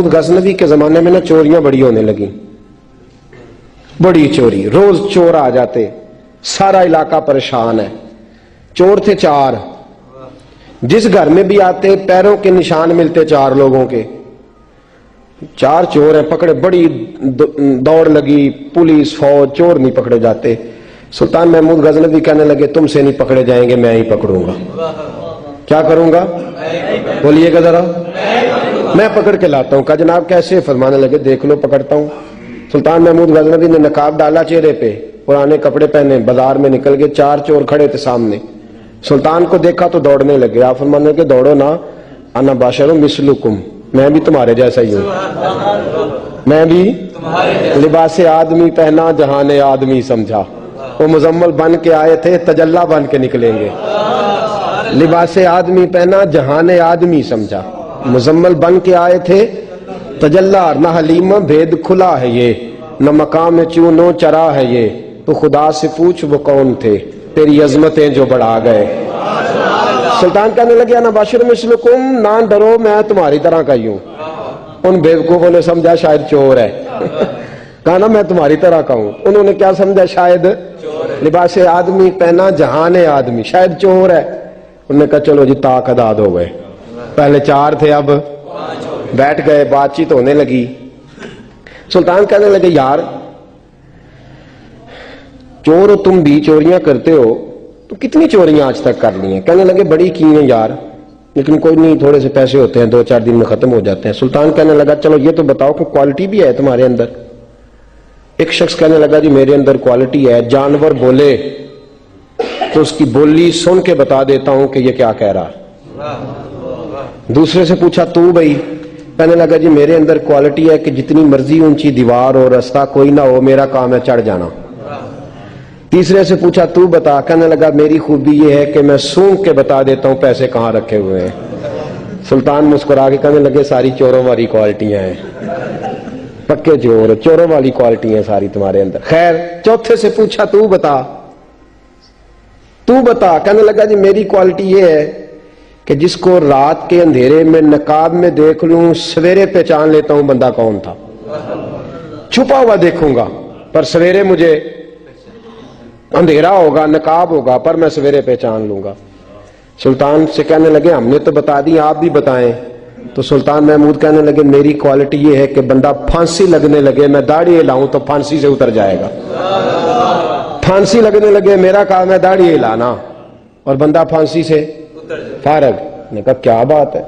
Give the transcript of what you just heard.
गजनवी के जमाने में ना चोरियां बड़ी होने लगी, बड़ी चोरी, रोज चोर आ जाते, सारा इलाका परेशान है। चोर थे 4, जिस घर में भी आते पैरों के निशान मिलते 4 लोगों के। 4 चोर हैं, पकड़े, बड़ी दौड़ लगी, पुलिस फौज, चोर नहीं पकड़े जाते। सुल्तान महमूद गजनवी कहने लगे तुमसे नहीं पकड़े जाएंगे, मैं ही पकड़ूंगा। क्या करूंगा? बोलिएगा जरा। मैं पकड़ के लाता हूं। कहा जनाब कैसे? फरमाने लगे देख लो पकड़ता हूं। सुल्तान महमूद गजनवी ने नकाब डाला चेहरे पे, पुराने कपड़े पहने, बाजार में निकल गए। 4 चोर खड़े थे सामने। सुल्तान को देखा तो दौड़ने लगे। आप फरमाने लगे दौड़ो ना, अना बाशरुम मिसलुकुम, मैं भी तुम्हारे जैसा ही हूं, मैं भी लिबासे आदमी पहना जहाने आदमी समझा। वो मुजम्मल बन के आए थे, तजल्ला बन के निकलेंगे। लिबासे आदमी पहना जहाने आदमी समझा, मुजम्मल बन के आए थे, तजल्ला न हलीमा भेद खुला है ये, न मकाम चूनो चरा है ये, तो खुदा से पूछ वो कौन थे, तेरी अजमतें जो बढ़ा गए। सुल्तान कहने लगे ना बाशिर मिसलुकुम, ना डरो मैं तुम्हारी तरह का ही हूं। उन बेवकूफों ने समझा शायद चोर है। कहा ना मैं तुम्हारी तरह का हूं। उन्होंने क्या समझा? शायद लिबासे आदमी पहना जहाने आदमी, शायद चोर है। उन्होंने कहा चलो जी ताक अदाद हो गए। पहले 4 थे, अब बैठ गए, बातचीत होने लगी। सुल्तान कहने लगे यार चोर हो तुम भी, चोरियां करते हो, तो कितनी चोरियां आज तक कर ली हैं? कहने लगे बड़ी की हैं यार, लेकिन कोई नहीं, थोड़े से पैसे होते हैं, 2-4 दिन में खत्म हो जाते हैं। सुल्तान कहने लगा चलो ये तो बताओ कि क्वालिटी भी है तुम्हारे अंदर। एक शख्स कहने लगा जी मेरे अंदर क्वालिटी है, जानवर बोले तो उसकी बोली सुन के बता देता हूं कि ये क्या कह रहा है। दूसरे से पूछा तू भाई? कहने लगा जी मेरे अंदर क्वालिटी है कि जितनी मर्जी ऊंची दीवार और रास्ता कोई ना हो, मेरा काम है चढ़ जाना। तीसरे से पूछा तू बता? कहने लगा मेरी खूबी ये है कि मैं सूंघ के बता देता हूं पैसे कहां रखे हुए हैं। सुल्तान मुस्कुरा के कहने लगे सारी चोरों वाली क्वालिटियां हैं, पक्के चोर, चोरों वाली क्वालिटी है सारी तुम्हारे अंदर। खैर चौथे से पूछा तू बता, तू बता? कहने लगा जी मेरी क्वालिटी ये है कि जिसको रात के अंधेरे में नकाब में देख लूं, सवेरे पहचान लेता हूं बंदा कौन था। छुपा हुआ देखूंगा पर सवेरे मुझे, अंधेरा होगा, नकाब होगा, पर मैं सवेरे पहचान लूंगा। सुल्तान से कहने लगे हमने तो बता दी, आप भी बताएं। तो सुल्तान महमूद कहने लगे मेरी क्वालिटी ये है कि बंदा फांसी लगने लगे, मैं दाढ़ी हिलाऊं तो फांसी से उतर जाएगा। फांसी लगने लगे, मेरा काम है दाढ़ी हिलाना, और बंदा फांसी से फारग। ने कहा क्या बात है?